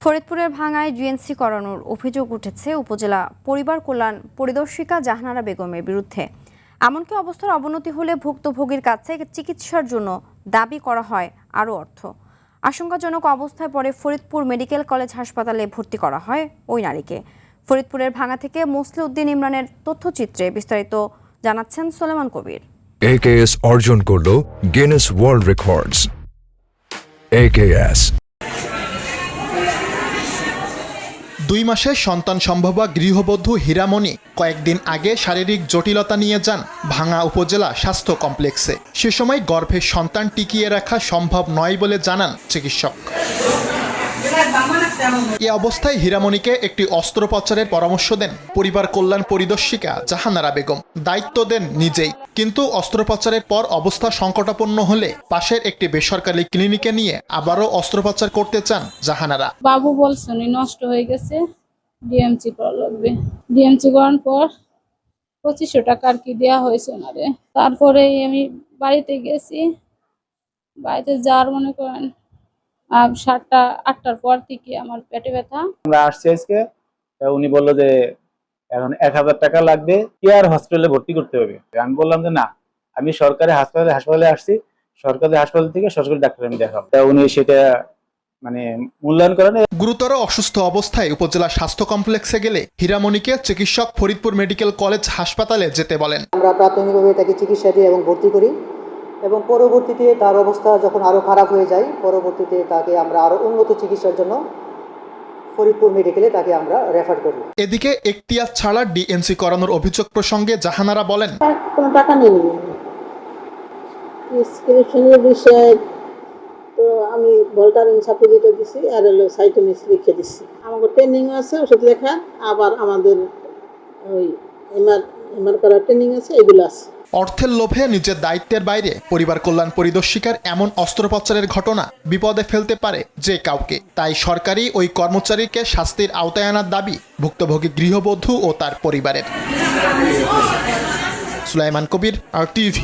ফরিদপুরের ভাঙায় জিএনসি করানোর অভিযোগ উঠেছে উপজেলা পরিবার কল্যাণ পরিদর্শিকা জাহানারা বেগমের বিরুদ্ধে। এমনকি অবস্থার অবনতি হলে ভুক্তভোগীর কাছে চিকিৎসার জন্য দাবি করা হয় আরও অর্থ। আশঙ্কাজনক অবস্থায় পরে ফরিদপুর মেডিকেল কলেজ হাসপাতালে ভর্তি করা হয় ওই নারীকে। ফরিদপুরের ভাঙা থেকে মসলিউদ্দিন ইমরানের তথ্যচিত্রে বিস্তারিত জানাচ্ছেন সুলাইমান কবির। AKS অর্জন করল গিনেস ওয়ার্ল্ড রেকর্ডস। AKS 2 মাসের সন্তান সম্ভবা গৃহবধূ হীরামণি কয়েকদিন আগে শারীরিক জটিলতা নিয়ে যান ভাঙা উপজেলা স্বাস্থ্য কমপ্লেক্সে। সে সময় গর্ভে সন্তান টিকিয়ে রাখা সম্ভব নয় বলে জানান চিকিৎসক। এ অবস্থায় হীরামণিকে একটি অস্ত্রোপচারের পরামর্শ দেন পরিবার কল্যাণ পরিদর্শিকা জাহানারা বেগম। দায়িত্ব দেন নিজেই, কিন্তু অস্ত্রোপচারের পর অবস্থা সংকটাপন্ন হলে পাশের একটি বেসরকারি ক্লিনিকে নিয়ে আবারও অস্ত্রোপচার করতে চান জাহানারা। বাবু বলছেন নষ্ট হয়ে গেছে, ডিএমসি করা লাগবে। ডিএমসি করার পর 2500 টাকা আর কি দেওয়া হয়েছে ওনারে। তারপরে আমি বাড়িতে গেছি, বাড়িতে যাওয়ার মনে করেন 7টা 8টার পর থেকে আমার পেটে ব্যথা। আমরা আসছি আজকে, উনি বললো যে এখন 1000 টাকা লাগবে, কেয়ার হসপিটালে ভর্তি করতে হবে। আমি বললাম যে না, আমি সরকারি হাসপাতালে আসছি, সরকারি হাসপাতাল থেকে সরকারি ডাক্তার আমি দেখাবো। উনি সেটা মূল্যায়ন করেন। গুরুতর অসুস্থ অবস্থায় উপজেলা স্বাস্থ্য কমপ্লেক্সে গেলে হীরামণিকে চিকিৎসক ফরিদপুর মেডিকেল কলেজ হাসপাতালে যেতে বলেন। আমরা প্রাথমিকভাবে তাকে চিকিৎসা দিই এবং ভর্তি করি, এবং পরবর্তীতে তার অবস্থা যখন আরও খারাপ হয়ে যায়, পরবর্তীতে তাকে আমরা আরও উন্নত চিকিৎসার জন্য ফরিদপুর মেডিকেলে তাকে আমরা রেফার করি। এদিকে এখতিয়ার ছাড়া ডিএনসি করানোর অভিযোগ প্রসঙ্গে জাহানারা বলেন, কোনো টাকা নেই, প্রেসক্রিপশনের বিষয়ে তো আমি ভোল্টারিন সাপোজিটর দিছি আর সাইটোমিক্স লিখে দিছি। আমাকে ট্রেনিং আছে ওষুধ লেখা, আবার আমাদের ওই এমআর করার ট্রেনিং আছে, এগুলো আছে। অর্থের লোভে নিজের দায়িত্বের বাইরে পরিবার কল্যাণ পরিদর্শিকার এমন অস্ত্রোপচারের ঘটনা বিপদে ফেলতে পারে যে কাউকে। তাই সরকারি ওই কর্মচারীকে শাস্তির আওতায় আনার দাবি ভুক্তভোগী গৃহবধূ ও তার পরিবারের। সুলাইমান কবির, RTV।